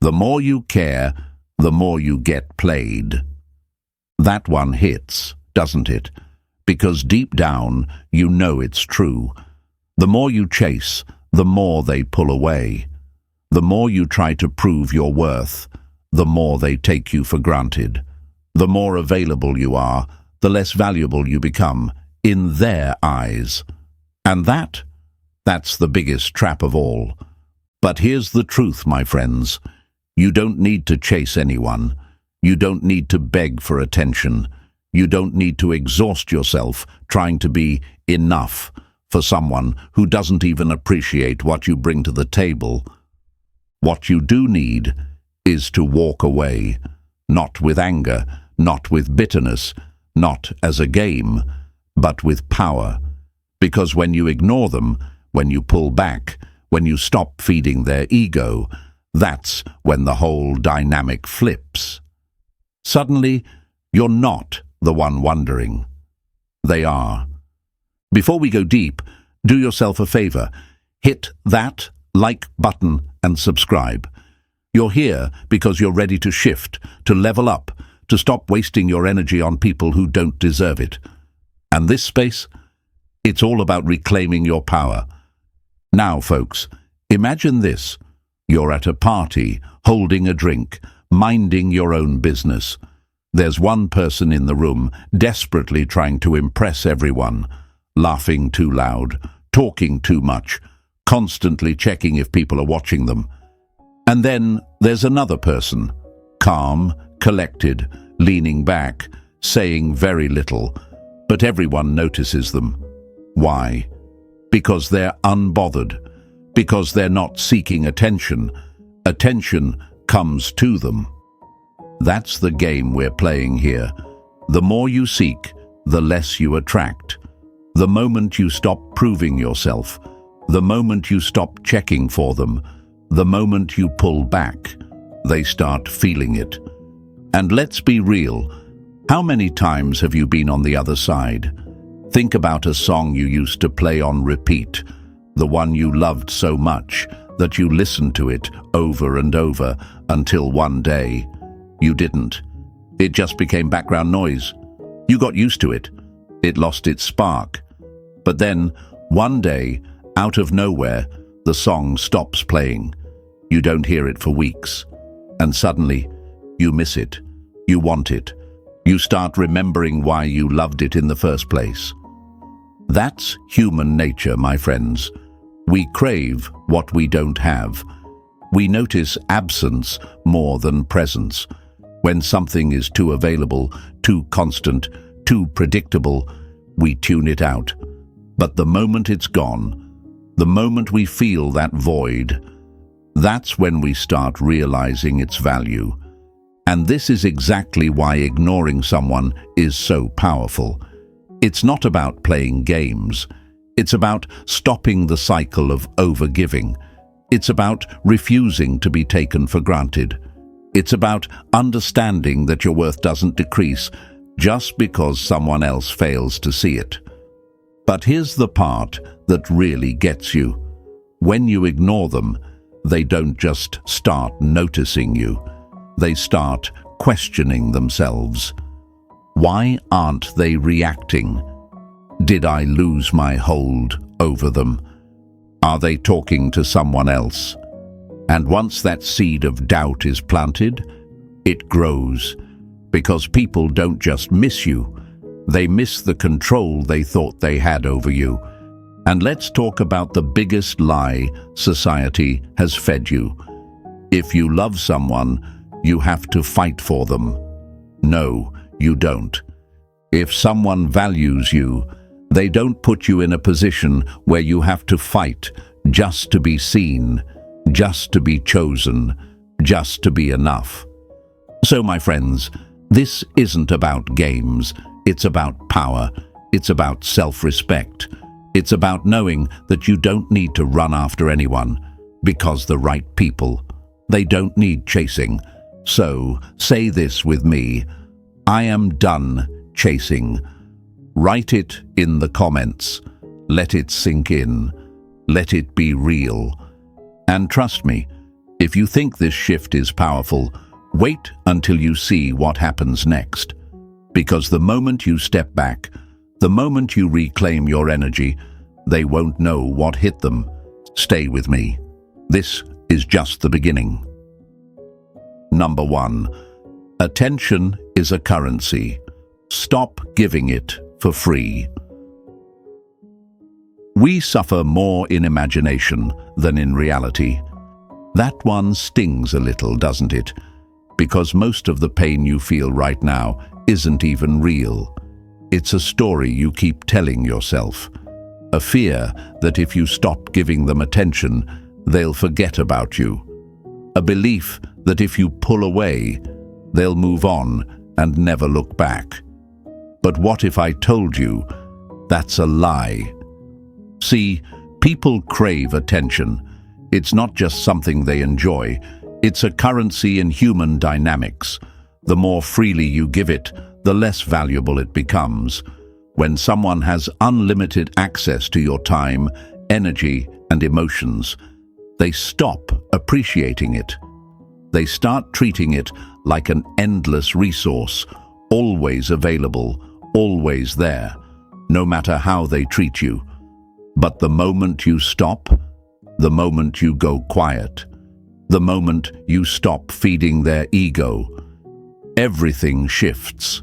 The more you care, the more you get played. That one hits, doesn't it? Because deep down, you know it's true. The more you chase, the more they pull away. The more you try to prove your worth, the more they take you for granted. The more available you are, the less valuable you become in their eyes. And that's the biggest trap of all. But here's the truth, my friends. You don't need to chase anyone. You don't need to beg for attention. You don't need to exhaust yourself trying to be enough for someone who doesn't even appreciate what you bring to the table. What you do need is to walk away, not with anger, not with bitterness, not as a game, but with power. Because when you ignore them, when you pull back, when you stop feeding their ego, that's when the whole dynamic flips. Suddenly, you're not the one wondering. They are. Before we go deep, do yourself a favor. Hit that like button and subscribe. You're here because you're ready to shift, to level up, to stop wasting your energy on people who don't deserve it. And this space? It's all about reclaiming your power. Now, folks, imagine this. You're at a party, holding a drink, minding your own business. There's one person in the room, desperately trying to impress everyone, laughing too loud, talking too much, constantly checking if people are watching them. And then there's another person, calm, collected, leaning back, saying very little, but everyone notices them. Why? Because they're unbothered, because they're not seeking attention. Attention comes to them. That's the game we're playing here. The more you seek, the less you attract. The moment you stop proving yourself, the moment you stop checking for them, the moment you pull back, they start feeling it. And let's be real, how many times have you been on the other side? Think about a song you used to play on repeat, the one you loved so much that you listened to it over and over until one day you didn't. It just became background noise. You got used to it. It lost its spark. But then, one day, out of nowhere, the song stops playing. You don't hear it for weeks. And suddenly, you miss it. You want it. You start remembering why you loved it in the first place. That's human nature, my friends. We crave what we don't have. We notice absence more than presence. When something is too available, too constant, too predictable, we tune it out. But the moment it's gone, the moment we feel that void, that's when we start realizing its value. And this is exactly why ignoring someone is so powerful. It's not about playing games. It's about stopping the cycle of overgiving. It's about refusing to be taken for granted. It's about understanding that your worth doesn't decrease just because someone else fails to see it. But here's the part that really gets you. When you ignore them, they don't just start noticing you. They start questioning themselves. Why aren't they reacting? Did I lose my hold over them? Are they talking to someone else? And once that seed of doubt is planted, it grows. Because people don't just miss you, they miss the control they thought they had over you. And let's talk about the biggest lie society has fed you. If you love someone, you have to fight for them. No, you don't. If someone values you, they don't put you in a position where you have to fight just to be seen, just to be chosen, just to be enough. So, my friends, this isn't about games. It's about power. It's about self-respect. It's about knowing that you don't need to run after anyone, because the right people, they don't need chasing. So, say this with me: I am done chasing. Write it in the comments. Let it sink in. Let it be real. And trust me, If you think this shift is powerful, wait until you see what happens next. Because the moment you step back, the moment you reclaim your energy, they won't know what hit them. Stay with me. This is just the beginning. Number 1. Attention is a currency. Stop giving it for free. We suffer more in imagination than in reality. That one stings a little, doesn't it? Because most of the pain you feel right now isn't even real. It's a story you keep telling yourself. A fear that if you stop giving them attention, they'll forget about you. A belief that if you pull away, they'll move on and never look back. But what if I told you that's a lie? See, people crave attention. It's not just something they enjoy. It's a currency in human dynamics. The more freely you give it, the less valuable it becomes. When someone has unlimited access to your time, energy, and emotions, they stop appreciating it. They start treating it like an endless resource, always available, always there, no matter how they treat you. But the moment you stop, the moment you go quiet, the moment you stop feeding their ego, everything shifts.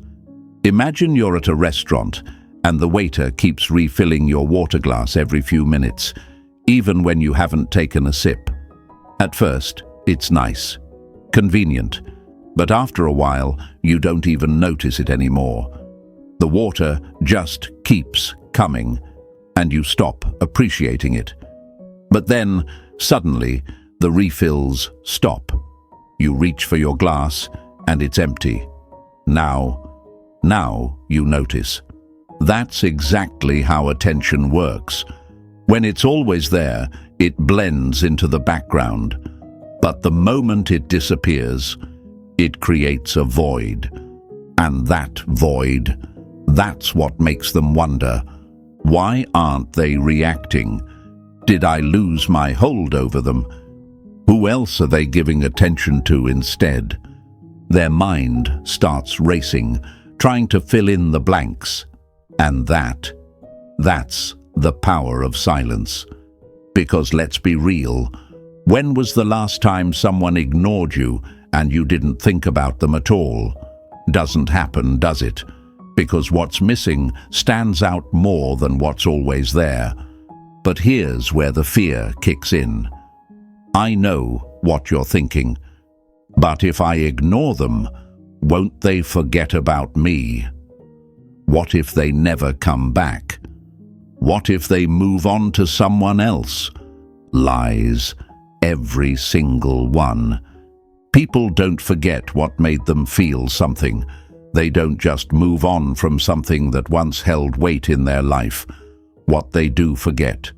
Imagine you're at a restaurant and the waiter keeps refilling your water glass every few minutes, even when you haven't taken a sip. At first, it's nice, convenient, but after a while, you don't even notice it anymore. The water just keeps coming, and you stop appreciating it. But then, suddenly, the refills stop. You reach for your glass, and it's empty. Now you notice. That's exactly how attention works. When it's always there, it blends into the background. But the moment it disappears, it creates a void. And that void, that's what makes them wonder, why aren't they reacting? Did I lose my hold over them? Who else are they giving attention to instead? Their mind starts racing, trying to fill in the blanks. And that's the power of silence. Because let's be real, when was the last time someone ignored you and you didn't think about them at all? Doesn't happen, does it? Because what's missing stands out more than what's always there. But here's where the fear kicks in. I know what you're thinking, but if I ignore them, won't they forget about me? What if they never come back? What if they move on to someone else? Lies, every single one. People don't forget what made them feel something. They don't just move on from something that once held weight in their life. What they do forget.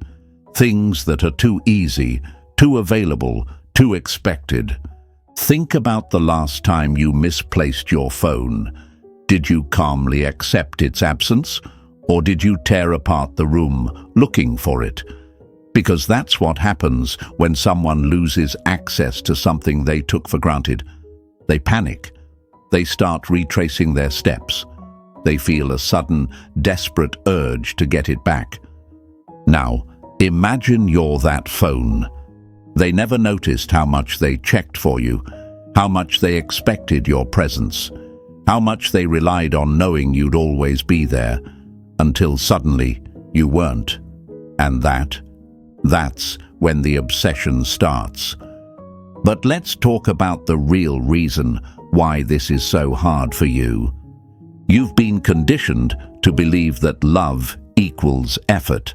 Things that are too easy, too available, too expected. Think about the last time you misplaced your phone. Did you calmly accept its absence, or did you tear apart the room looking for it? Because that's what happens when someone loses access to something they took for granted. They panic. They start retracing their steps. They feel a sudden, desperate urge to get it back. Now, imagine you're that phone. They never noticed how much they checked for you, how much they expected your presence, how much they relied on knowing you'd always be there, until suddenly you weren't. And that's when the obsession starts. But let's talk about the real reason why this is so hard for you. You've been conditioned to believe that love equals effort,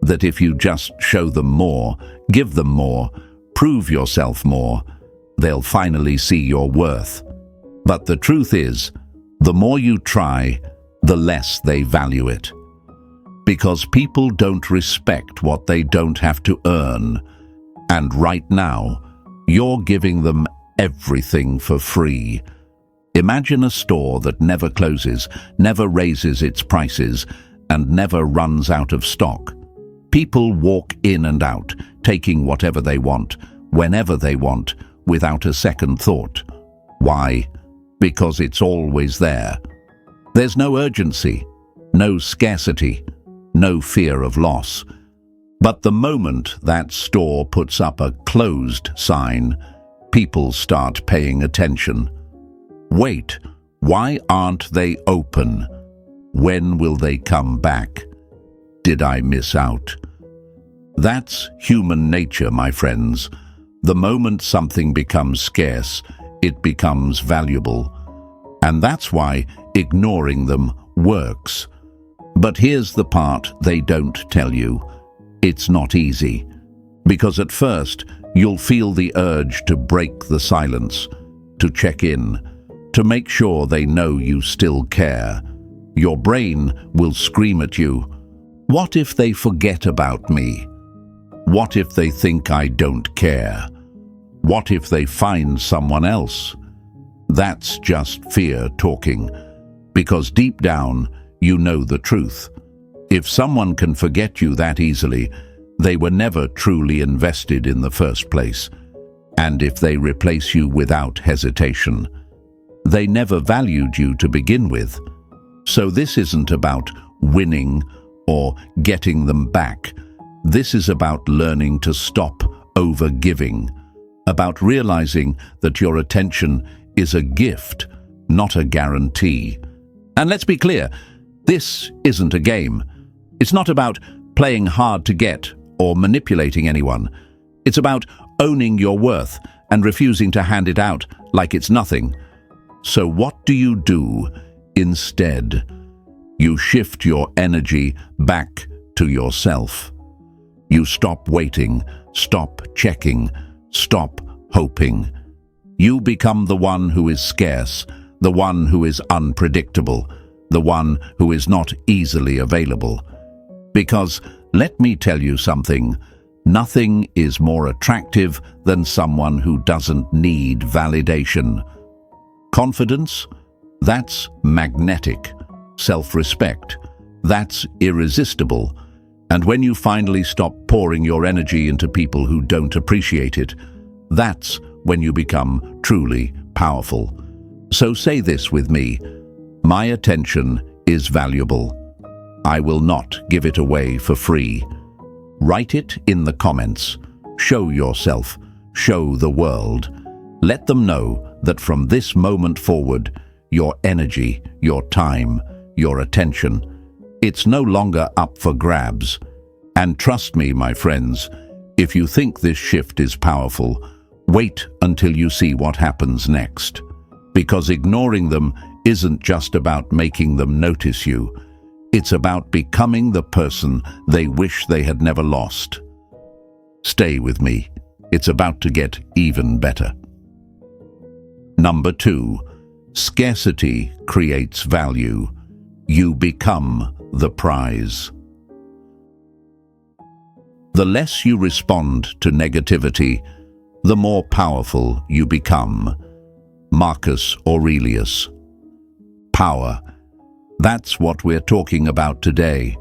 that if you just show them more, give them more, prove yourself more, they'll finally see your worth. But the truth is, the more you try, the less they value it. Because people don't respect what they don't have to earn. And right now, you're giving them everything for free. Imagine a store that never closes, never raises its prices, and never runs out of stock. People walk in and out, taking whatever they want, whenever they want, without a second thought. Why? Because it's always there. There's no urgency, no scarcity, no fear of loss. But the moment that store puts up a closed sign, people start paying attention. Wait, why aren't they open? When will they come back? Did I miss out? That's human nature, my friends. The moment something becomes scarce, it becomes valuable. And that's why ignoring them works. But here's the part they don't tell you. It's not easy. Because at first, you'll feel the urge to break the silence, to check in, to make sure they know you still care. Your brain will scream at you, "What if they forget about me? What if they think I don't care? What if they find someone else?" That's just fear talking, because deep down, you know the truth. If someone can forget you that easily, they were never truly invested in the first place. And if they replace you without hesitation, they never valued you to begin with. So this isn't about winning or getting them back. This is about learning to stop overgiving, about realizing that your attention is a gift, not a guarantee. And let's be clear, this isn't a game. It's not about playing hard to get or manipulating anyone. It's about owning your worth and refusing to hand it out like it's nothing. So what do you do instead? You shift your energy back to yourself. You stop waiting, stop checking, stop hoping. You become the one who is scarce, the one who is unpredictable, the one who is not easily available. Because, let me tell you something, nothing is more attractive than someone who doesn't need validation. Confidence? That's magnetic. Self-respect? That's irresistible. And when you finally stop pouring your energy into people who don't appreciate it, that's when you become truly powerful. So say this with me: my attention is valuable. I will not give it away for free. Write it in the comments. Show yourself. Show the world. Let them know that from this moment forward, your energy, your time, your attention, it's no longer up for grabs. And trust me, my friends, if you think this shift is powerful, wait until you see what happens next. Because ignoring them isn't just about making them notice you. It's about becoming the person they wish they had never lost. Stay with me. It's about to get even better. Number 2, scarcity creates value. You become the prize. The less you respond to negativity, the more powerful you become. Marcus Aurelius. Power. That's what we're talking about today.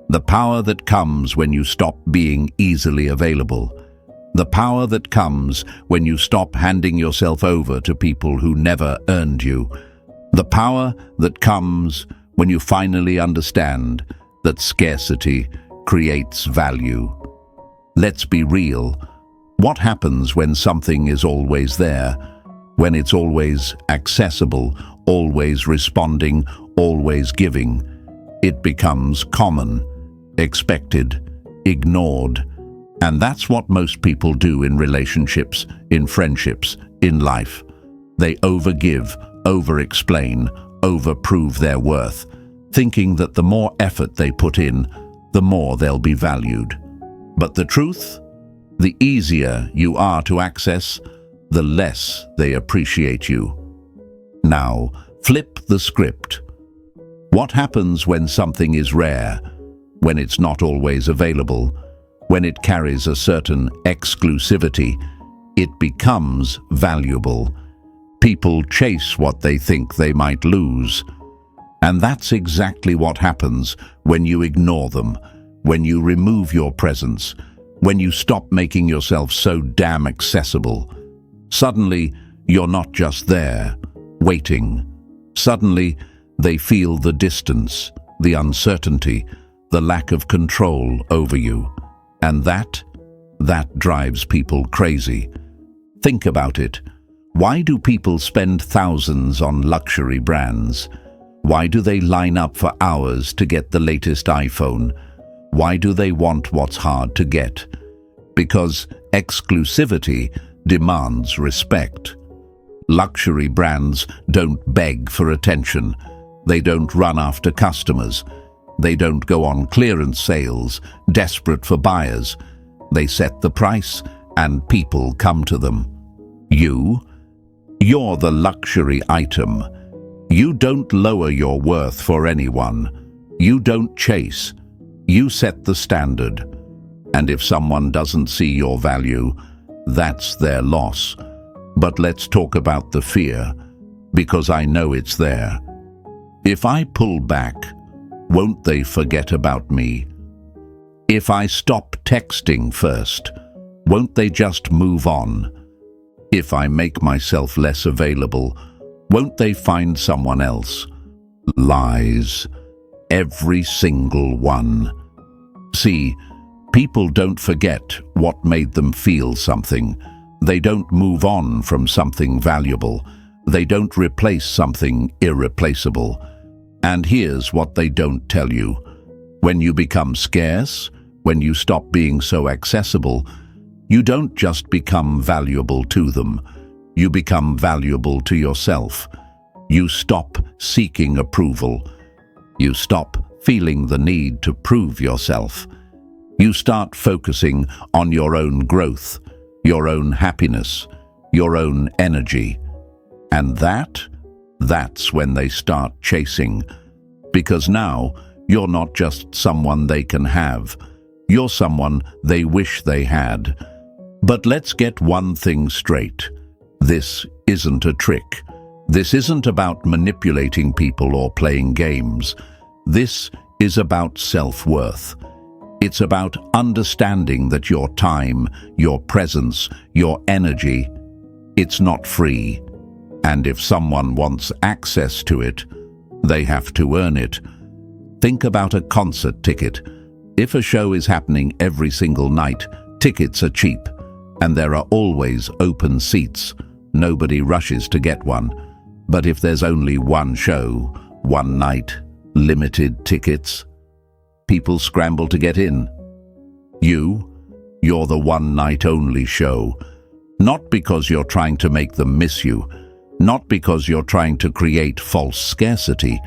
The power that comes when you stop being easily available. The power that comes when you stop handing yourself over to people who never earned you. The power that comes when you finally understand that scarcity creates value. Let's be real. What happens when something is always there? When it's always accessible, always responding, always giving? It becomes common, expected, ignored. And that's what most people do in relationships, in friendships, in life. They overgive, over-explain, over-prove their worth, thinking that the more effort they put in, the more they'll be valued. But the truth? The easier you are to access, the less they appreciate you. Now, flip the script. What happens when something is rare, when it's not always available, when it carries a certain exclusivity? It becomes valuable. People chase what they think they might lose. And that's exactly what happens when you ignore them, when you remove your presence, when you stop making yourself so damn accessible. Suddenly, you're not just there, waiting. Suddenly, they feel the distance, the uncertainty, the lack of control over you. And that drives people crazy. Think about it. Why do people spend thousands on luxury brands? Why do they line up for hours to get the latest iPhone? Why do they want what's hard to get? Because exclusivity demands respect. Luxury brands don't beg for attention. They don't run after customers. They don't go on clearance sales, desperate for buyers. They set the price, and people come to them. You're the luxury item. You don't lower your worth for anyone. You don't chase. You set the standard. And if someone doesn't see your value, that's their loss. But let's talk about the fear, because I know it's there. If I pull back, won't they forget about me? If I stop texting first, won't they just move on? If I make myself less available, won't they find someone else? Lies. Every single one. See, people don't forget what made them feel something. They don't move on from something valuable. They don't replace something irreplaceable. And here's what they don't tell you. When you become scarce, when you stop being so accessible, you don't just become valuable to them. You become valuable to yourself. You stop seeking approval. You stop feeling the need to prove yourself. You start focusing on your own growth, your own happiness, your own energy. And that's when they start chasing. Because now, you're not just someone they can have. You're someone they wish they had. But let's get one thing straight. This isn't a trick. This isn't about manipulating people or playing games. This is about self-worth. It's about understanding that your time, your presence, your energy, it's not free. And if someone wants access to it, they have to earn it. Think about a concert ticket. If a show is happening every single night, tickets are cheap, and there are always open seats. Nobody rushes to get one. But if there's only one show, one night, limited tickets, people scramble to get in. You're the one night only show. Not because you're trying to make them miss you, not because you're trying to create false scarcity,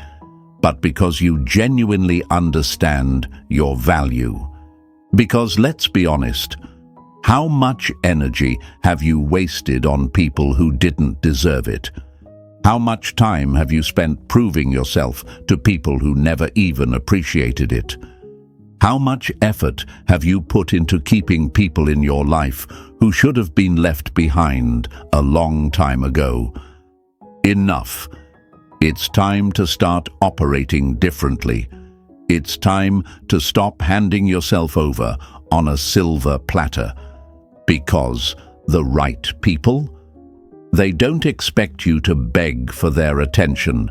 but because you genuinely understand your value. Because let's be honest, how much energy have you wasted on people who didn't deserve it? How much time have you spent proving yourself to people who never even appreciated it? How much effort have you put into keeping people in your life who should have been left behind a long time ago? Enough. It's time to start operating differently. It's time to stop handing yourself over on a silver platter. Because the right people, they don't expect you to beg for their attention.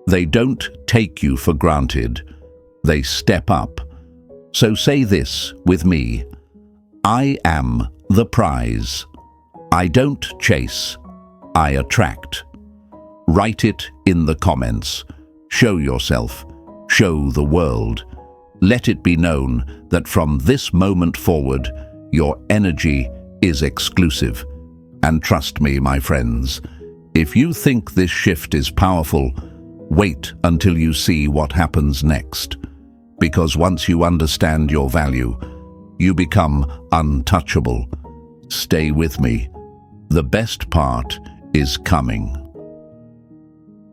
They don't take you for granted. They step up. So say this with me. I am the prize. I don't chase. I attract. Write it in the comments. Show yourself. Show the world. Let it be known that from this moment forward, your energy is exclusive. And trust me, my friends, if you think this shift is powerful, wait until you see what happens next. Because once you understand your value, you become untouchable. Stay with me. The best part is coming.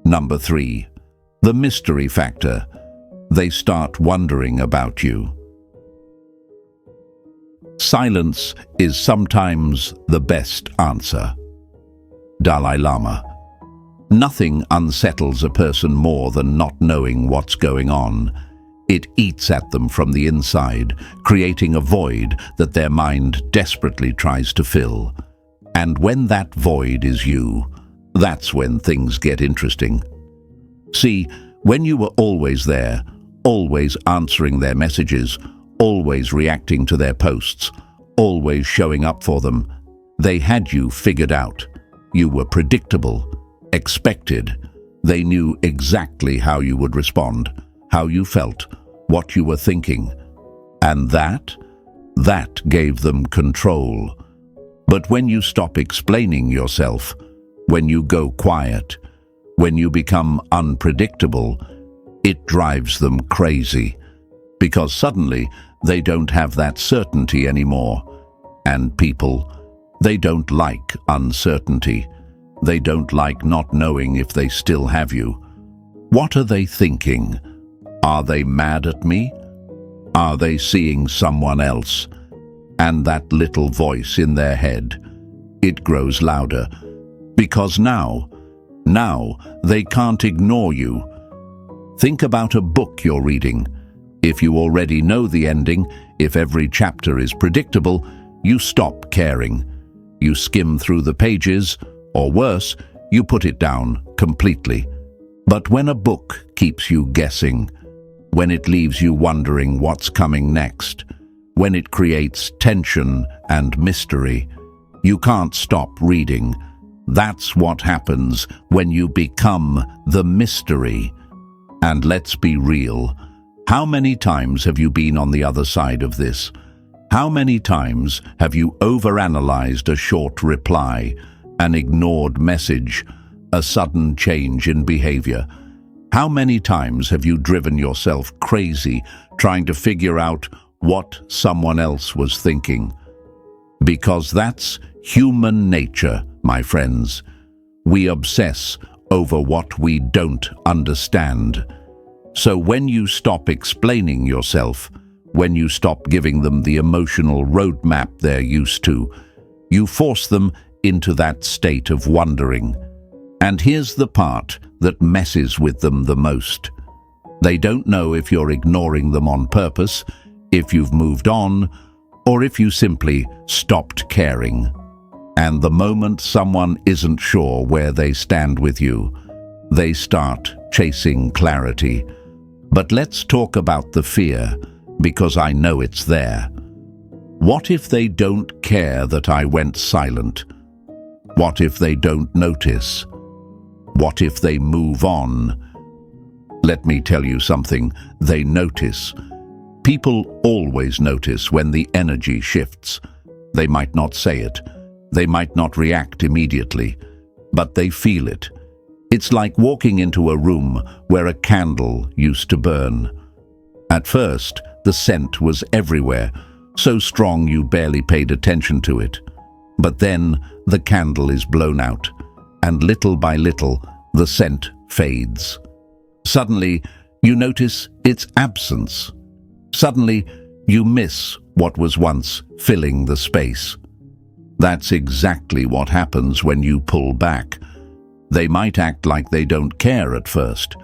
Number 3, the mystery factor. They start wondering about you. Silence is sometimes the best answer. Dalai Lama. Nothing unsettles a person more than not knowing what's going on. It eats at them from the inside, creating a void that their mind desperately tries to fill. And when that void is you, that's when things get interesting. See, when you were always there, always answering their messages, always reacting to their posts, always showing up for them, they had you figured out. You were predictable, expected. They knew exactly how you would respond, how you felt, what you were thinking. And that gave them control. But when you stop explaining yourself, when you go quiet, when you become unpredictable, it drives them crazy. Because suddenly they don't have that certainty anymore. And people, they don't like uncertainty. They don't like not knowing if they still have you. What are they thinking? Are they mad at me? Are they seeing someone else? And that little voice in their head, it grows louder. Because now they can't ignore you. Think about a book you're reading. If you already know the ending, if every chapter is predictable, you stop caring. You skim through the pages, or worse, you put it down completely. But when a book keeps you guessing, when it leaves you wondering what's coming next, when it creates tension and mystery, you can't stop reading. That's what happens when you become the mystery. And let's be real. How many times have you been on the other side of this? How many times have you overanalyzed a short reply, an ignored message, a sudden change in behavior? How many times have you driven yourself crazy trying to figure out what someone else was thinking? Because that's human nature, my friends. We obsess over what we don't understand. So when you stop explaining yourself, when you stop giving them the emotional roadmap they're used to, you force them into that state of wondering. And here's the part that messes with them the most. They don't know if you're ignoring them on purpose, if you've moved on, or if you simply stopped caring. And the moment someone isn't sure where they stand with you, they start chasing clarity. But let's talk about the fear, because I know it's there. What if they don't care that I went silent? What if they don't notice? What if they move on? Let me tell you something, they notice. People always notice when the energy shifts. They might not say it, they might not react immediately, but they feel it. It's like walking into a room where a candle used to burn. At first, the scent was everywhere, so strong you barely paid attention to it. But then the candle is blown out, and little by little, the scent fades. Suddenly, you notice its absence. Suddenly, you miss what was once filling the space. That's exactly what happens when you pull back. They might act like they don't care at first.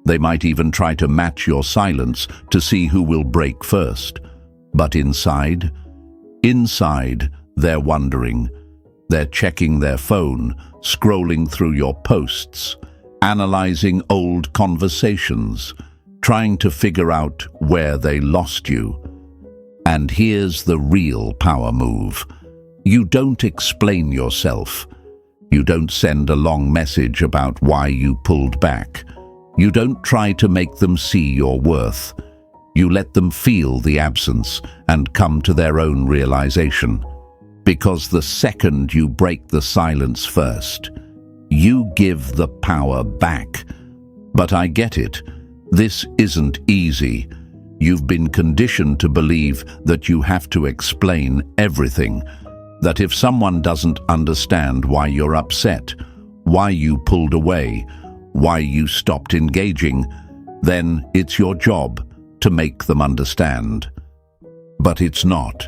They might even try to match your silence to see who will break first. But inside, they're wondering. They're checking their phone, scrolling through your posts, analyzing old conversations, trying to figure out where they lost you. And here's the real power move. You don't explain yourself. You don't send a long message about why you pulled back. You don't try to make them see your worth. You let them feel the absence and come to their own realization. Because the second you break the silence first, you give the power back. But I get it. This isn't easy. You've been conditioned to believe that you have to explain everything. That if someone doesn't understand why you're upset, why you pulled away, why you stopped engaging, then it's your job to make them understand. But it's not.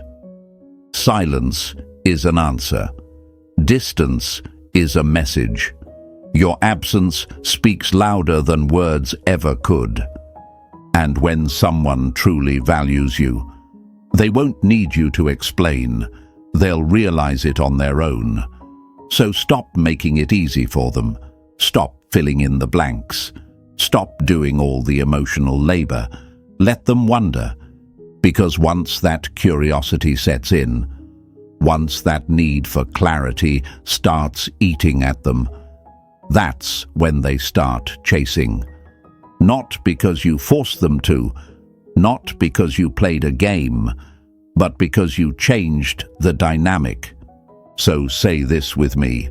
Silence is an answer. Distance is a message. Your absence speaks louder than words ever could. And when someone truly values you, they won't need you to explain. They'll realize it on their own. So stop making it easy for them. Stop filling in the blanks. Stop doing all the emotional labor. Let them wonder. Because once that curiosity sets in, once that need for clarity starts eating at them, that's when they start chasing. Not because you forced them to, not because you played a game, but because you changed the dynamic. So say this with me: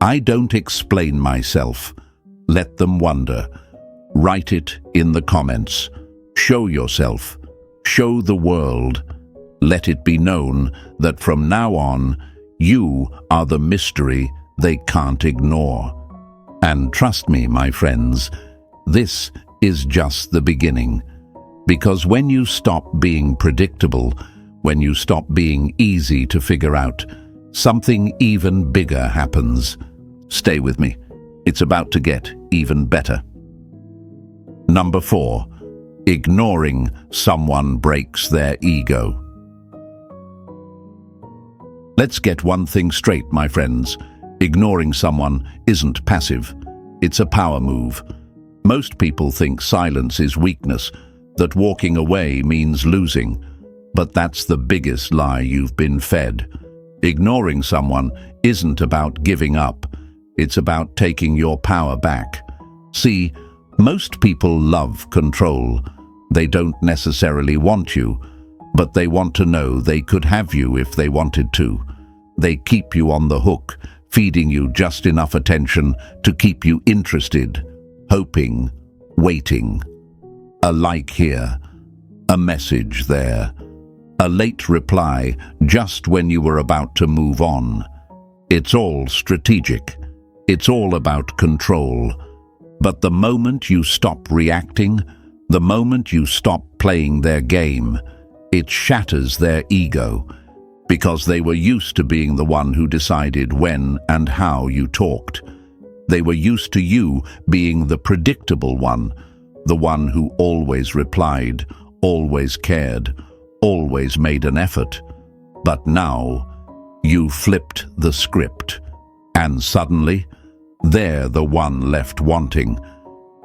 I don't explain myself. Let them wonder. Write it in the comments. Show yourself. Show the world. Let it be known that from now on, you are the mystery they can't ignore. And trust me, my friends, this is just the beginning. Because when you stop being predictable, when you stop being easy to figure out, something even bigger happens. Stay with me. It's about to get even better. Number 4. Ignoring someone breaks their ego. Let's get one thing straight, my friends. Ignoring someone isn't passive. It's a power move. Most people think silence is weakness, that walking away means losing. But that's the biggest lie you've been fed. Ignoring someone isn't about giving up. It's about taking your power back. See, most people love control. They don't necessarily want you, but they want to know they could have you if they wanted to. They keep you on the hook, feeding you just enough attention to keep you interested, hoping, waiting. A like here, a message there, a late reply just when you were about to move on. It's all strategic. It's all about control. But the moment you stop reacting, the moment you stop playing their game, it shatters their ego, because they were used to being the one who decided when and how you talked. They were used to you being the predictable one, the one who always replied, always cared, always made an effort. But now, you flipped the script, and suddenly, they're the one left wanting,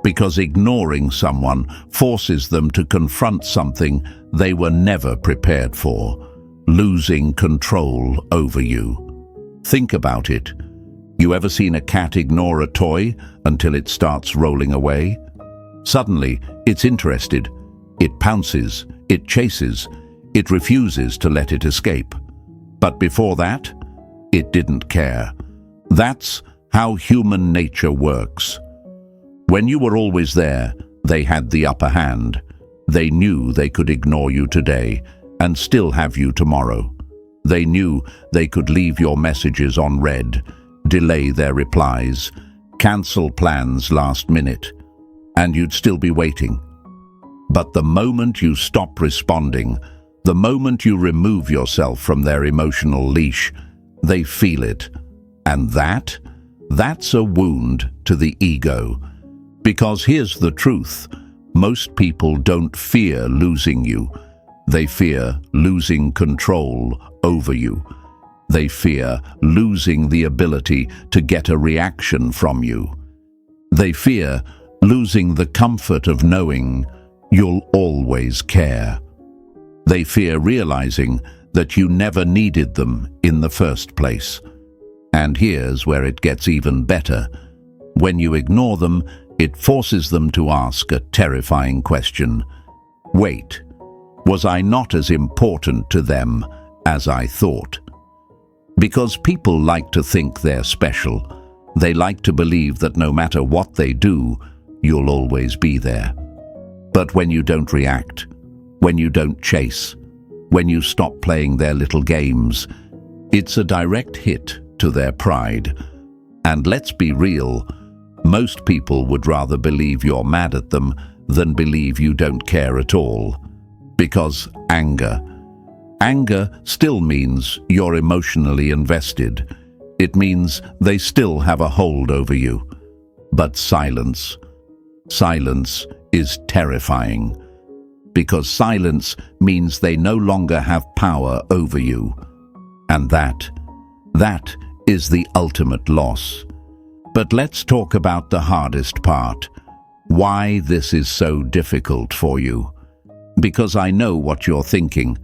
because ignoring someone forces them to confront something they were never prepared for, losing control over you. Think about it. You ever seen a cat ignore a toy until it starts rolling away? Suddenly, it's interested. It pounces, it chases, it refuses to let it escape. But before that, it didn't care. That's how human nature works. When you were always there, they had the upper hand. They knew they could ignore you today and still have you tomorrow. They knew they could leave your messages on read, delay their replies, cancel plans last minute, and you'd still be waiting. But the moment you stop responding, the moment you remove yourself from their emotional leash, they feel it. And that's a wound to the ego. Because here's the truth, most people don't fear losing you. They fear losing control over you. They fear losing the ability to get a reaction from you. They fear losing the comfort of knowing you'll always care. They fear realizing that you never needed them in the first place. And here's where it gets even better. When you ignore them, it forces them to ask a terrifying question. Wait, was I not as important to them as I thought? Because people like to think they're special. They like to believe that no matter what they do, you'll always be there. But when you don't react, when you don't chase, when you stop playing their little games, it's a direct hit to their pride. And let's be real, most people would rather believe you're mad at them than believe you don't care at all. Because anger still means you're emotionally invested. It means they still have a hold over you. But silence is terrifying. because silence means they no longer have power over you. And that is the ultimate loss. But let's talk about the hardest part. Why this is so difficult for you. Because I know what you're thinking.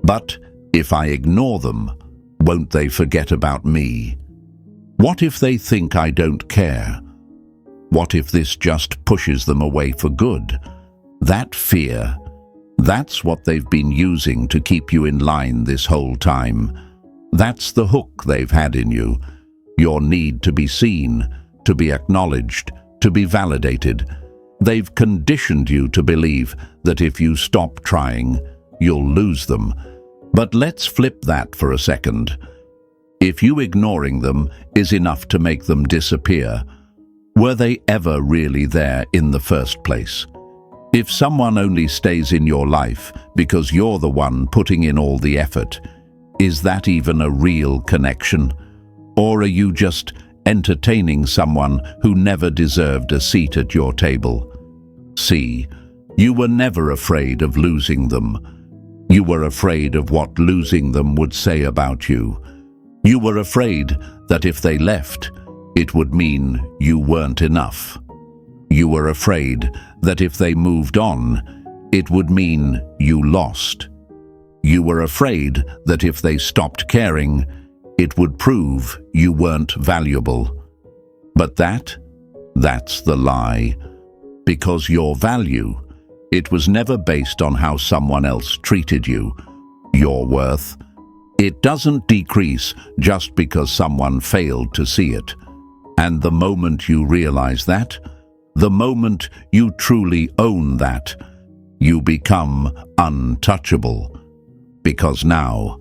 But if I ignore them, won't they forget about me? What if they think I don't care? What if this just pushes them away for good? That fear, that's what they've been using to keep you in line this whole time. That's the hook they've had in you. Your need to be seen, to be acknowledged, to be validated. They've conditioned you to believe that if you stop trying, you'll lose them. But let's flip that for a second. If you ignoring them is enough to make them disappear, were they ever really there in the first place? If someone only stays in your life because you're the one putting in all the effort, is that even a real connection? Or are you just entertaining someone who never deserved a seat at your table? See, you were never afraid of losing them. You were afraid of what losing them would say about you. You were afraid that if they left, it would mean you weren't enough. You were afraid that if they moved on, it would mean you lost. You were afraid that if they stopped caring, it would prove you weren't valuable. But that's the lie. Because your value, it was never based on how someone else treated you. Your worth, it doesn't decrease just because someone failed to see it. And the moment you realize that, the moment you truly own that, you become untouchable. Because now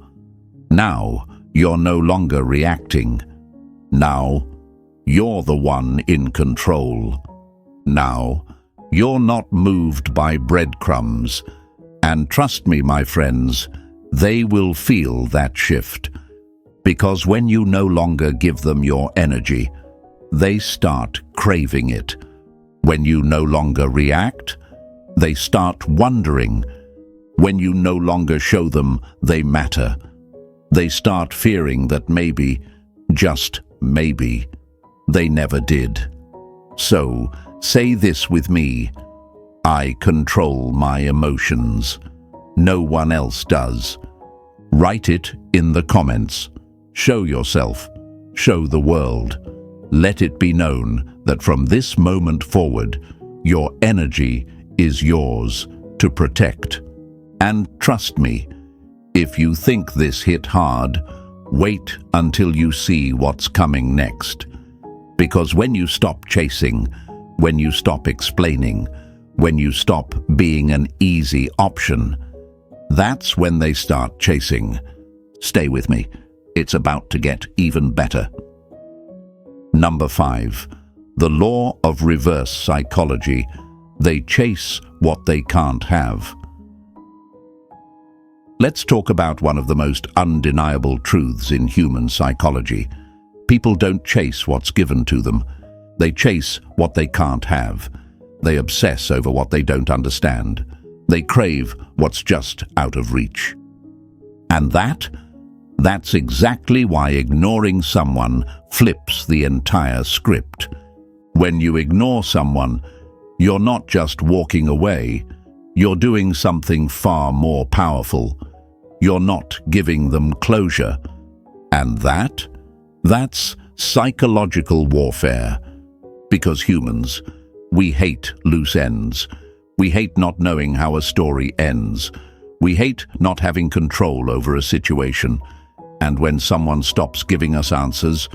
you're no longer reacting. Now you're the one in control. Now you're not moved by breadcrumbs. And trust me, my friends, they will feel that shift. Because when you no longer give them your energy, they start craving it. When you no longer react, they start wondering. When you no longer show them they matter, they start fearing that maybe, just maybe, they never did. So, say this with me: I control my emotions. No one else does. Write it in the comments. Show yourself. Show the world. Let it be known that from this moment forward, your energy is yours to protect. And trust me, if you think this hit hard, wait until you see what's coming next. Because when you stop chasing, when you stop explaining, when you stop being an easy option, that's when they start chasing. Stay with me. It's about to get even better. Number 5, the law of reverse psychology. They chase what they can't have. Let's talk about one of the most undeniable truths in human psychology. People don't chase what's given to them. They chase what they can't have. They obsess over what they don't understand. They crave what's just out of reach. And that's exactly why ignoring someone flips the entire script. When you ignore someone, you're not just walking away, you're doing something far more powerful. You're not giving them closure. And that's psychological warfare. Because humans, we hate loose ends. We hate not knowing how a story ends. We hate not having control over a situation. And when someone stops giving us answers,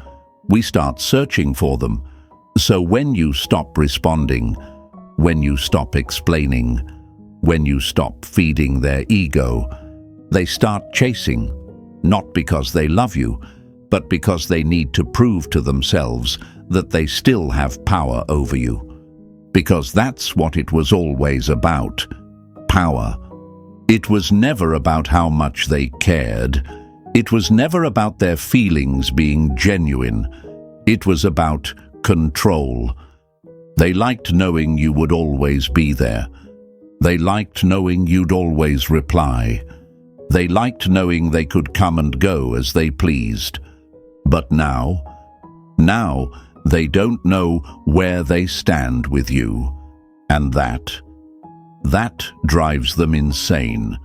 we start searching for them. So when you stop responding, when you stop explaining, when you stop feeding their ego, they start chasing, not because they love you, but because they need to prove to themselves that they still have power over you. Because that's what it was always about, power. It was never about how much they cared. It was never about their feelings being genuine. It was about control. They liked knowing you would always be there. They liked knowing you'd always reply. They liked knowing they could come and go as they pleased. But now they don't know where they stand with you. And that drives them insane.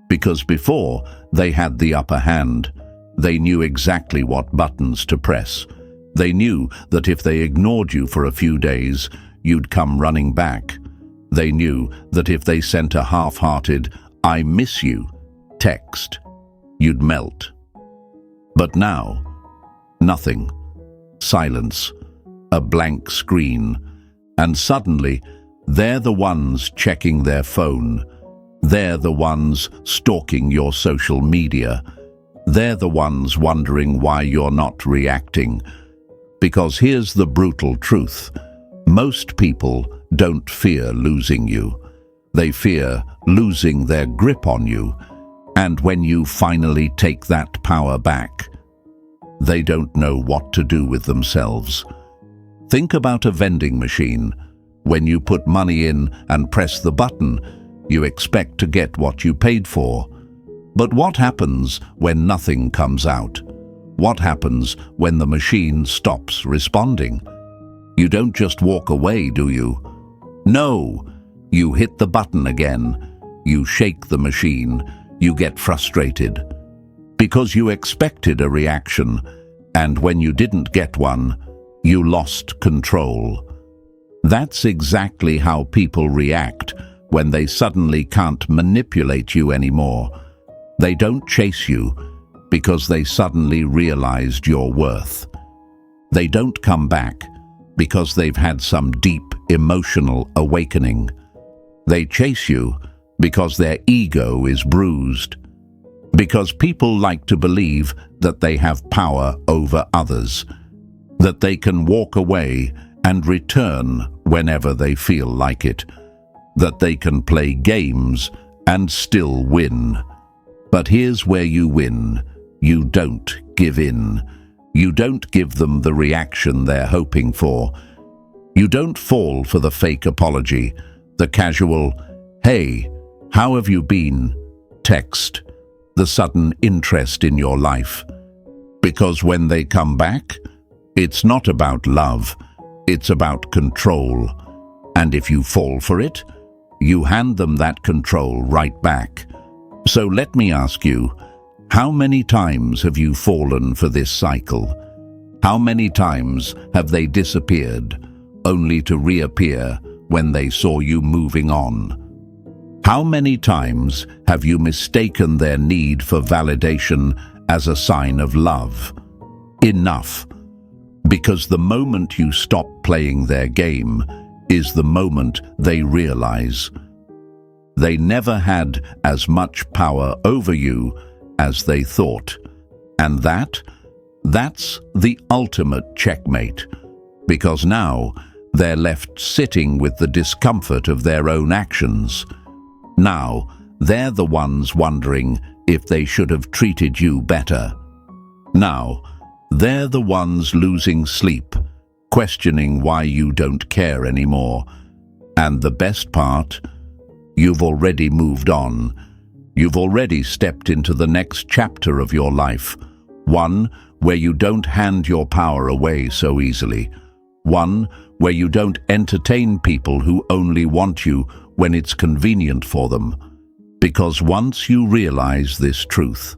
Because before they had the upper hand, they knew exactly what buttons to press. They knew that if they ignored you for a few days, you'd come running back. They knew that if they sent a half-hearted, "I miss you" text, you'd melt. But now, nothing. Silence. A blank screen. And suddenly, they're the ones checking their phone. They're the ones stalking your social media. They're the ones wondering why you're not reacting. Because here's the brutal truth. Most people don't fear losing you. They fear losing their grip on you. And when you finally take that power back, they don't know what to do with themselves. Think about a vending machine. When you put money in and press the button, you expect to get what you paid for. But what happens when nothing comes out? What happens when the machine stops responding? You don't just walk away, do you? No, you hit the button again. You shake the machine. You get frustrated. Because you expected a reaction, and when you didn't get one, you lost control. That's exactly how people react when they suddenly can't manipulate you anymore. They don't chase you because they suddenly realized your worth. They don't come back because they've had some deep emotional awakening. They chase you because their ego is bruised. Because people like to believe that they have power over others, that they can walk away and return whenever they feel like it, that they can play games and still win. But here's where you win. You don't give in. You don't give them the reaction they're hoping for. You don't fall for the fake apology, the casual, "Hey, how have you been?" text, the sudden interest in your life. Because when they come back, it's not about love, it's about control. And if you fall for it, you hand them that control right back. So let me ask you, how many times have you fallen for this cycle? How many times have they disappeared, only to reappear when they saw you moving on? How many times have you mistaken their need for validation as a sign of love? Enough. Because the moment you stop playing their game is the moment they realize they never had as much power over you as they thought. And that's the ultimate checkmate. Because now they're left sitting with the discomfort of their own actions. Now they're the ones wondering if they should have treated you better. Now they're the ones losing sleep, questioning why you don't care anymore. And the best part, you've already moved on. You've already stepped into the next chapter of your life, one where you don't hand your power away so easily, one where you don't entertain people who only want you when it's convenient for them. Because once you realize this truth,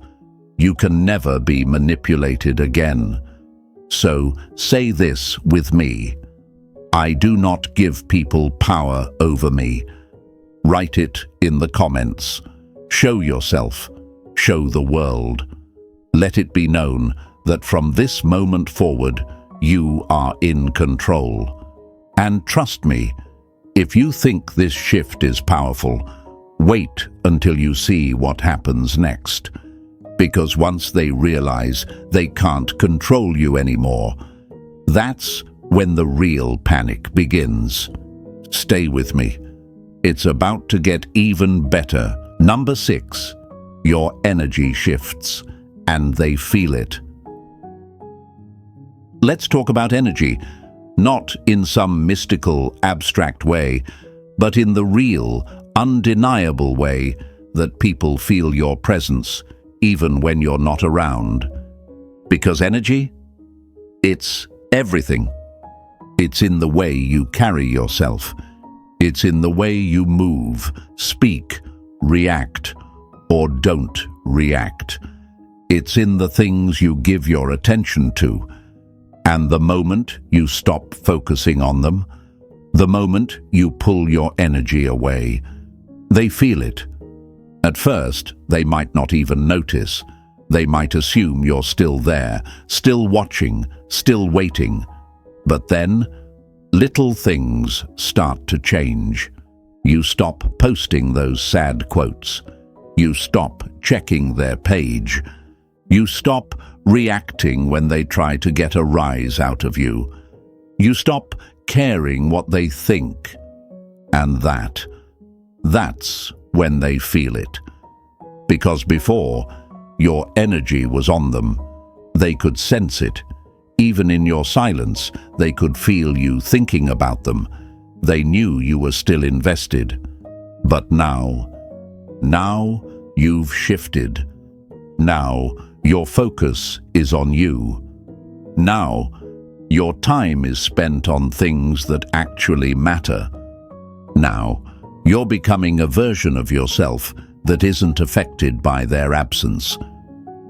you can never be manipulated again. So say this with me: I do not give people power over me. Write it in the comments. Show yourself. Show the world. Let it be known that from this moment forward, you are in control. And trust me, if you think this shift is powerful, wait until you see what happens next. Because once they realize they can't control you anymore, that's when the real panic begins. Stay with me. It's about to get even better. Number 6, your energy shifts, and they feel it. Let's talk about energy, not in some mystical, abstract way, but in the real, undeniable way that people feel your presence even when you're not around. Because energy, it's everything. It's in the way you carry yourself. It's in the way you move, speak, react, or don't react. It's in the things you give your attention to. And the moment you stop focusing on them, the moment you pull your energy away, they feel it. At first, they might not even notice. They might assume you're still there, still watching, still waiting. But then, little things start to change. You stop posting those sad quotes. You stop checking their page. You stop reacting when they try to get a rise out of you. You stop caring what they think. And that's when they feel it. Because before, your energy was on them. They could sense it. Even in your silence, they could feel you thinking about them. They knew you were still invested. But now you've shifted. Now your focus is on you. Now your time is spent on things that actually matter. Now you're becoming a version of yourself that isn't affected by their absence.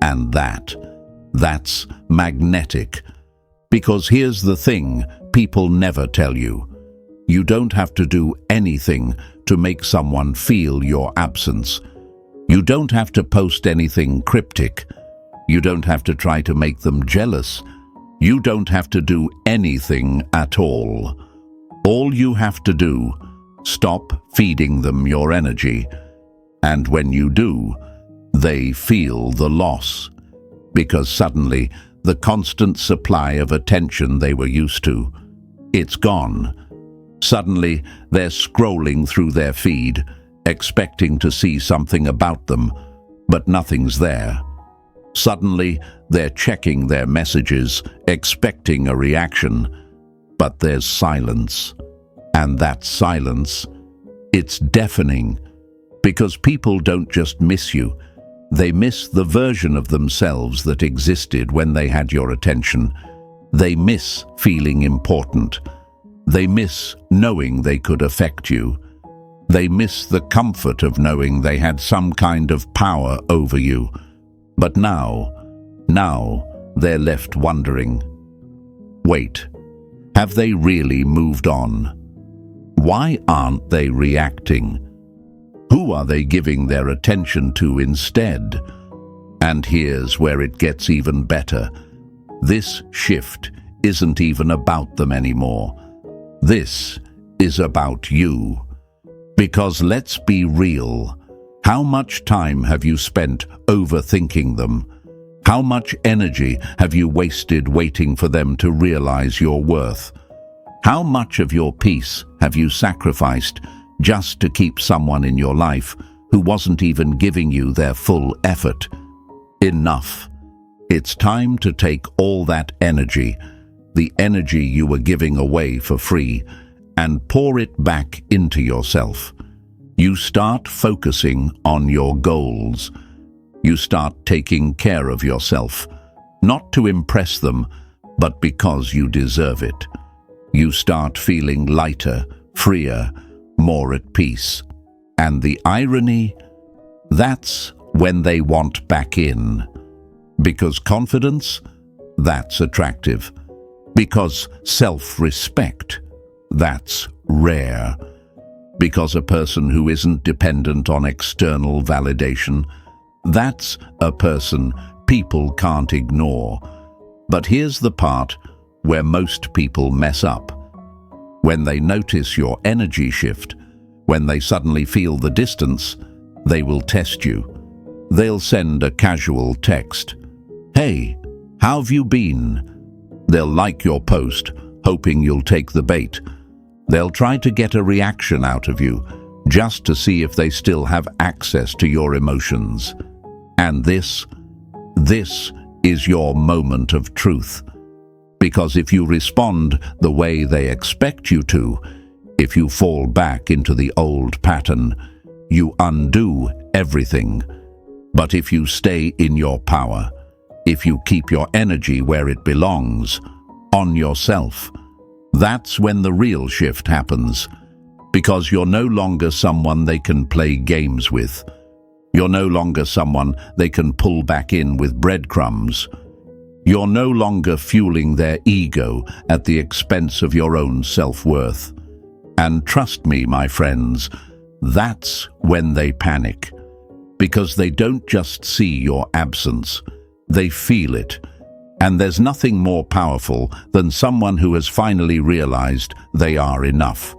And that's magnetic. Because here's the thing people never tell you. You don't have to do anything to make someone feel your absence. You don't have to post anything cryptic. You don't have to try to make them jealous. You don't have to do anything at all. All you have to do, stop feeding them your energy. And when you do, they feel the loss. Because suddenly, the constant supply of attention they were used to, it's gone. Suddenly, they're scrolling through their feed, expecting to see something about them, but nothing's there. Suddenly, they're checking their messages, expecting a reaction, but there's silence. And that silence, it's deafening, because people don't just miss you, they miss the version of themselves that existed when they had your attention. They miss feeling important. They miss knowing they could affect you. They miss the comfort of knowing they had some kind of power over you. But now they're left wondering, wait, have they really moved on? Why aren't they reacting? Who are they giving their attention to instead? And here's where it gets even better. This shift isn't even about them anymore. This is about you. Because let's be real, how much time have you spent overthinking them? How much energy have you wasted waiting for them to realize your worth? How much of your peace have you sacrificed just to keep someone in your life who wasn't even giving you their full effort? Enough. It's time to take all that energy, the energy you were giving away for free, and pour it back into yourself. You start focusing on your goals. You start taking care of yourself, not to impress them, but because you deserve it. You start feeling lighter, freer, more at peace. And the irony? That's when they want back in. Because confidence? That's attractive. Because self-respect? That's rare. Because a person who isn't dependent on external validation? That's a person people can't ignore. But here's the part where most people mess up. When they notice your energy shift, when they suddenly feel the distance, they will test you. They'll send a casual text. Hey, how have you been? They'll like your post, hoping you'll take the bait. They'll try to get a reaction out of you, just to see if they still have access to your emotions. And this is your moment of truth. Because if you respond the way they expect you to, if you fall back into the old pattern, you undo everything. But if you stay in your power, if you keep your energy where it belongs, on yourself, that's when the real shift happens. Because you're no longer someone they can play games with. You're no longer someone they can pull back in with breadcrumbs. You're no longer fueling their ego at the expense of your own self-worth. And trust me, my friends, that's when they panic. Because they don't just see your absence, they feel it. And there's nothing more powerful than someone who has finally realized they are enough,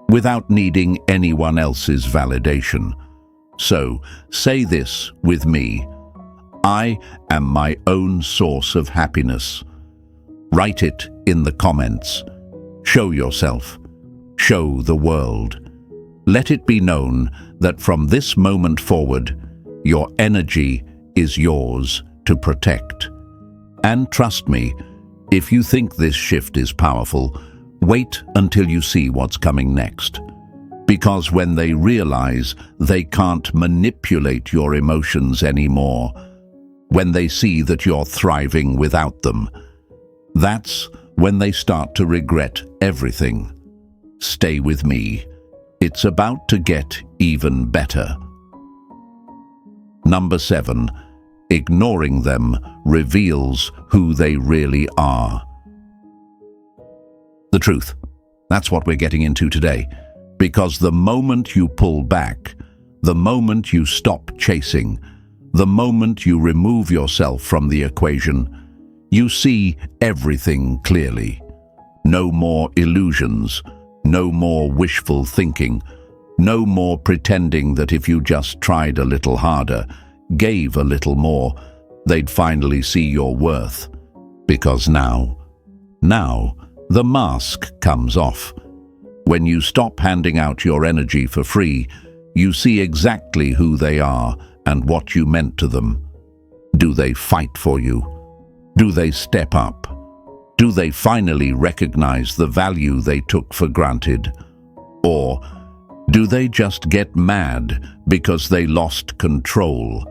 without needing anyone else's validation. So, say this with me: I am my own source of happiness. Write it in the comments. Show yourself. Show the world. Let it be known that from this moment forward, your energy is yours to protect. And trust me, if you think this shift is powerful, wait until you see what's coming next. Because when they realize they can't manipulate your emotions anymore, when they see that you're thriving without them, that's when they start to regret everything. Stay with me. It's about to get even better. Number 7. Ignoring them reveals who they really are. The truth. That's what we're getting into today. Because the moment you pull back, the moment you stop chasing, the moment you remove yourself from the equation, you see everything clearly. No more illusions, no more wishful thinking, no more pretending that if you just tried a little harder, gave a little more, they'd finally see your worth. Because now, the mask comes off. When you stop handing out your energy for free, you see exactly who they are and what you meant to them. Do they fight for you? Do they step up? Do they finally recognize the value they took for granted? Or do they just get mad because they lost control?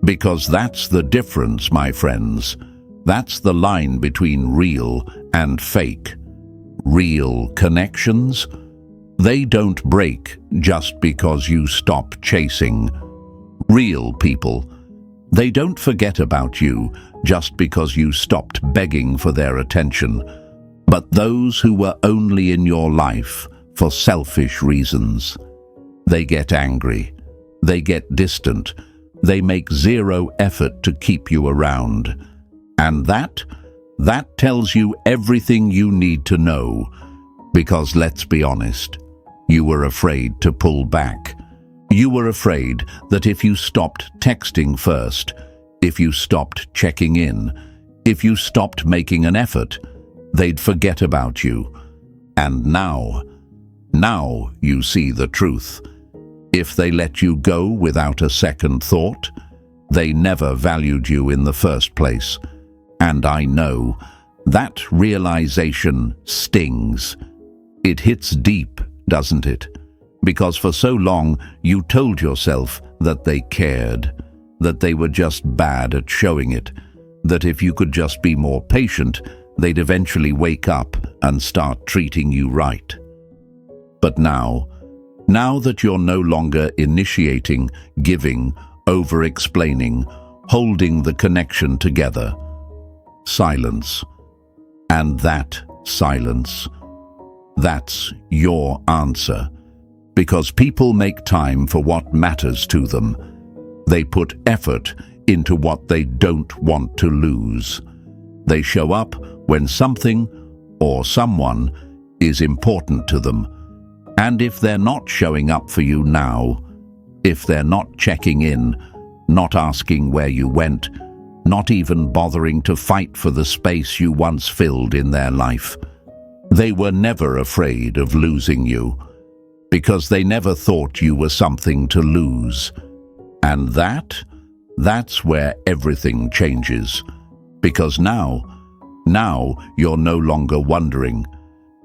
Because that's the difference, my friends. That's the line between real and fake. Real connections, they don't break just because you stop chasing. Real people, they don't forget about you just because you stopped begging for their attention. But those who were only in your life for selfish reasons, they get angry, they get distant, they make zero effort to keep you around. And that tells you everything you need to know. Because let's be honest, you were afraid to pull back. You were afraid that if you stopped texting first, if you stopped checking in, if you stopped making an effort, they'd forget about you. And now you see the truth. If they let you go without a second thought, they never valued you in the first place. And I know that realization stings. It hits deep, doesn't it? Because for so long you told yourself that they cared, that they were just bad at showing it, that if you could just be more patient, they'd eventually wake up and start treating you right. But now that you're no longer initiating, giving, over-explaining, holding the connection together, silence. And that silence, that's your answer. Because people make time for what matters to them. They put effort into what they don't want to lose. They show up when something or someone is important to them. And if they're not showing up for you now, if they're not checking in, not asking where you went, not even bothering to fight for the space you once filled in their life, they were never afraid of losing you, because they never thought you were something to lose. And that's where everything changes. Because now you're no longer wondering.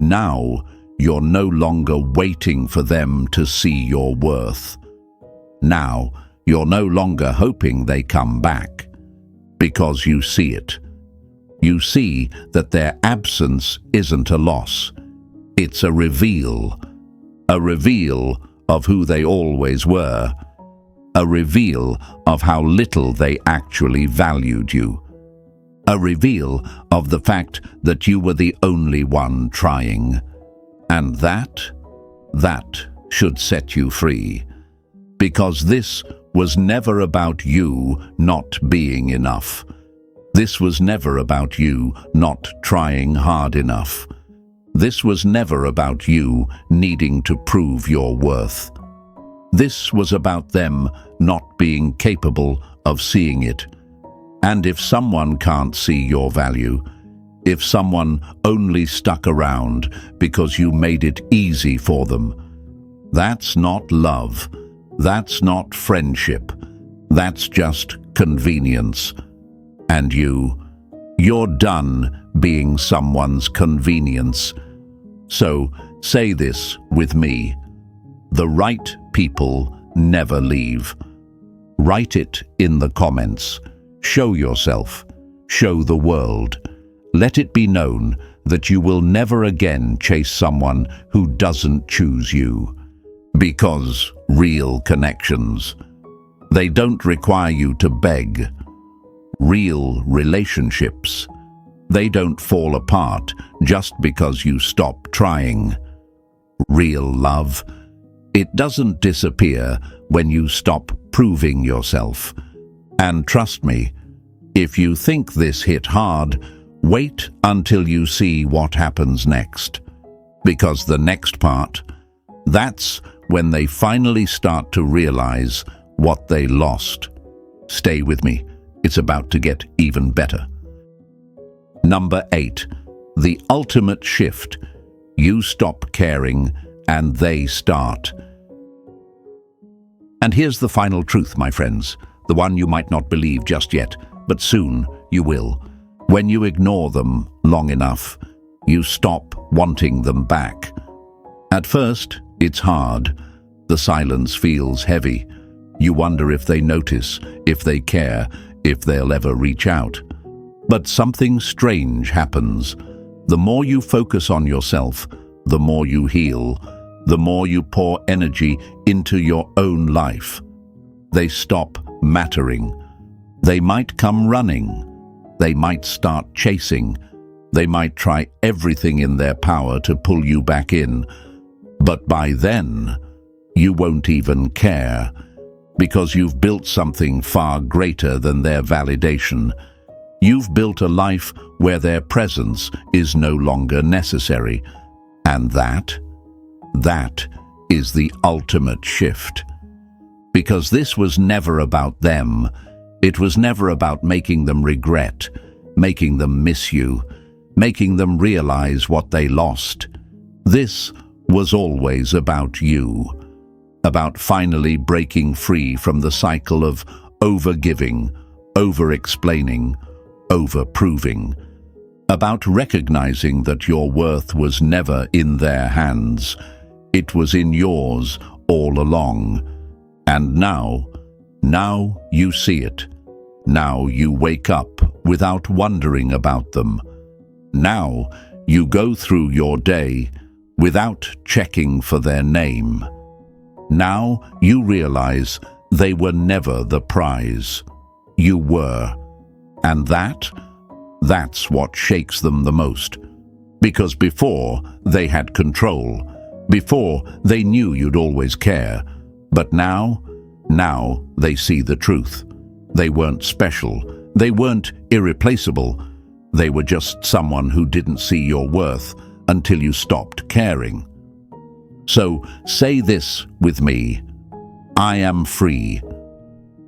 Now you're no longer waiting for them to see your worth. Now, you're no longer hoping they come back, because you see it. You see that their absence isn't a loss. It's a reveal of who they always were, a reveal of how little they actually valued you, a reveal of the fact that you were the only one trying. And that should set you free, because this was never about you not being enough. This was never about you not trying hard enough. This was never about you needing to prove your worth. This was about them not being capable of seeing it. And if someone can't see your value, if someone only stuck around because you made it easy for them, that's not love. That's not friendship. That's just convenience. And you're done being someone's convenience. So say this with me: the right people never leave. Write it in the comments. Show yourself. Show the world. Let it be known that you will never again chase someone who doesn't choose you. Because real connections, they don't require you to beg. Real relationships, they don't fall apart just because you stop trying. Real love, it doesn't disappear when you stop proving yourself. And trust me, if you think this hit hard, wait until you see what happens next. Because the next part, that's when they finally start to realize what they lost. Stay with me. It's about to get even better. Number 8, the ultimate shift. You stop caring and they start. And here's the final truth, my friends, the one you might not believe just yet, but soon you will. When you ignore them long enough, you stop wanting them back. At first, it's hard. The silence feels heavy. You wonder if they notice, if they care, if they'll ever reach out. But something strange happens. The more you focus on yourself, the more you heal, the more you pour energy into your own life. They stop mattering. They might come running. They might start chasing. They might try everything in their power to pull you back in. But by then, you won't even care, because you've built something far greater than their validation. You've built a life where their presence is no longer necessary. And that is the ultimate shift. Because this was never about them. It was never about making them regret, making them miss you, making them realize what they lost. This was always about you. About finally breaking free from the cycle of overgiving, over-explaining, over-proving. About recognizing that your worth was never in their hands. It was in yours all along. And now you see it. Now you wake up without wondering about them. Now you go through your day without checking for their name. Now you realize they were never the prize. You were. And that's what shakes them the most. Because before, they had control. Before, they knew you'd always care. But now they see the truth. They weren't special. They weren't irreplaceable. They were just someone who didn't see your worth until you stopped caring. So say this with me: I am free.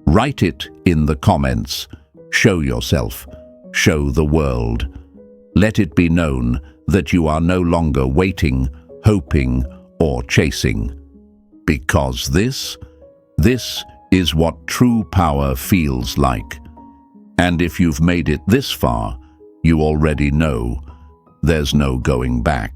Write it in the comments. Show yourself. Show the world. Let it be known that you are no longer waiting, hoping, or chasing. Because this is what true power feels like. And if you've made it this far, you already know there's no going back.